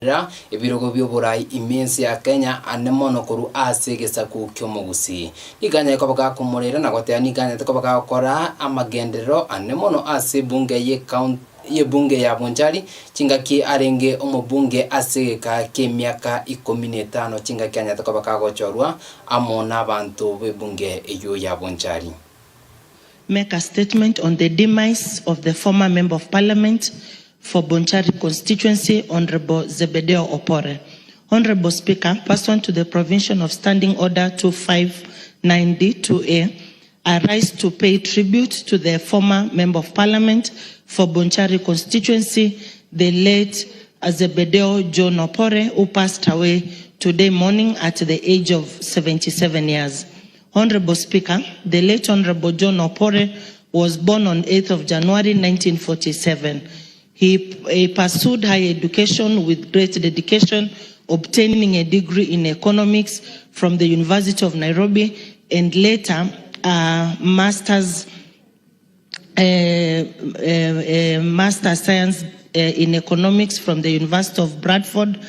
Ibirogo by'Uburayi iminsi ya Kenya anemono kuru ase gesaku kyomugusi iganya ikobaga Komorera nagotea niganya tikobaga gukora amagendero anemono ase bunge ye bunge ya Bonchari chingaki arenge omubunge ase ka kemiaka 15 chingaki anya tikobaga gochorwa amona abantu bebunge eyo ya Bonchari. Make a statement on the demise of the former member of parliament for Bonchari constituency, Honorable Zebedeo Opole. Honorable Speaker, pursuant to the provision of Standing Order 259D2A, I rise to pay tribute to the former Member of Parliament for Bonchari constituency, the late Zebedeo John Opole, who passed away today morning at the age of 77 years. Honorable Speaker, the late Honorable John Opole was born on 8th of January 1947. He pursued higher education with great dedication, obtaining a degree in economics from the University of Nairobi and later master's science in economics from the University of Bradford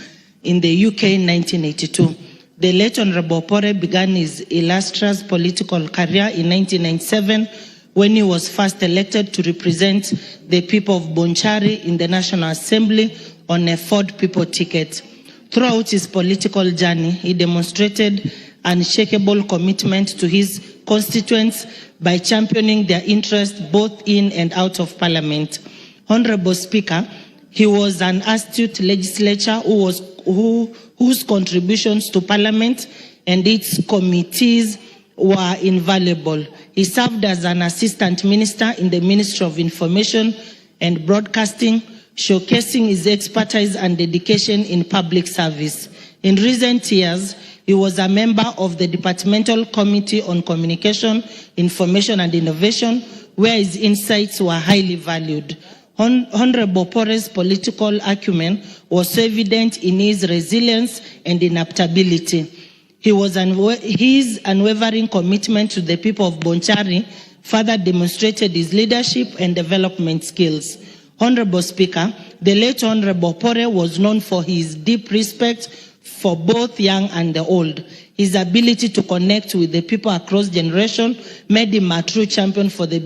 in the UK in 1982. The late Honorable Opole began his illustrious political career in 1997 when he was first elected to represent the people of Bonchari in the National Assembly on a Ford People ticket. Throughout his political journey, he demonstrated unshakable commitment to his constituents by championing their interests both in and out of Parliament. Honorable Speaker, he was an astute legislator whose contributions to Parliament and its committees were invaluable. He served as an assistant minister in the Ministry of Information and Broadcasting, showcasing his expertise and dedication in public service. In recent years, he was a member of the Departmental Committee on Communication, Information and Innovation, where his insights were highly valued. Honorable Opole's political acumen was evident in his resilience and adaptability. His unwavering commitment to the people of Bonchari further demonstrated his leadership and development skills. Honorable Speaker, the late Honorable Opole was known for his deep respect for both young and the old. His ability to connect with the people across generations made him a true champion for the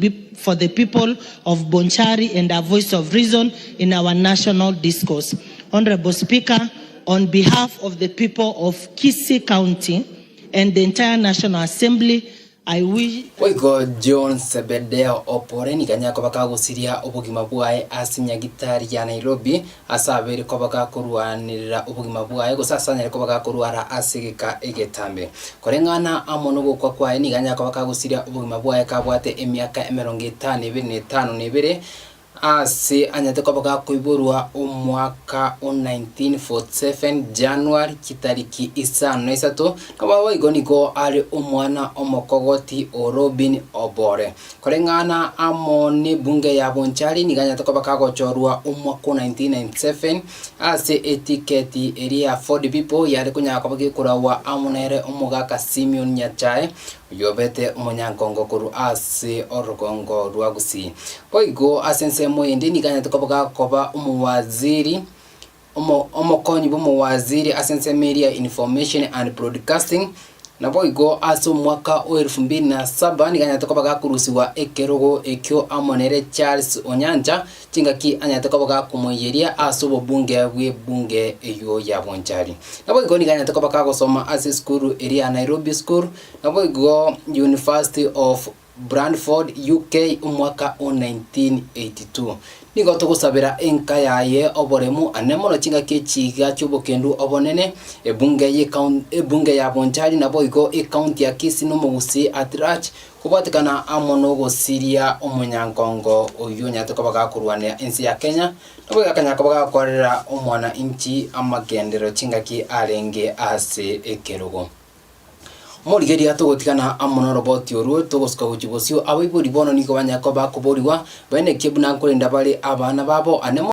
people of Bonchari and a voice of reason in our national discourse. Honorable Speaker, on behalf of the people of Kisii County and the entire National Assembly, I wish... Oigo John Zebedeo Opole ni kanya kobaka gusiria ubugima bwae asinya gitari ya Nairobi asabere kobaka kuruanirira ubugima bwae gusasanya kobaka kuruara asigika egetambe korengana amono gukwa kwae ni kanya kobaka gusiria ubugima bwae kabwate emiaka 55 nibere ase anyate kobaka kuiburwa umwaka 1947 January kitariki 53 kaba waigo niko ari umwana omokogoti Robin Opole korengana amoni bunge ya Bonchari ni ganya kobaka gochorwa umwaka 1997 ase etiketi area for the people yari kunya kobaki kurawa amonere omugaka Simeon Nyachae yobete umunyankongo kuru ase orogongo rwagusi oigo asense moyindi ni ganya tokobaka koba umuwaziri omokonyi bumuwaziri asense media information and broadcasting na boigo aso mwaka 2007 ni ganya tokobaka kurusiwa ekerogo ekyo amonere Charles Onyanja chingaki anya tokobaka kumoyeria aso bunge eyo ya Bonchari na boigo ni ganya tokobaka gosoma ase school area Nairobi school na boigo University of Bradford UK umwaka 1982 nigo tugusabira enka yaye oboremu anemono chinga kechiga chubokendu obonene ebunge ya Bonchari na boigo county ya Kisii no mugusi atrach kubatikana amono go Syria omunyankongo oyo nyatokobaka kurwania ensi ya Kenya no boiga kanya kobaga korera omwana inchi amagendero chinga ki arenge ase ekerogo Morigeri atogotikana amono robot yoruo togoska uchibosio abaibori bono niko banya koba kuboriwa bene kebuna kurinda bali abana babo anemo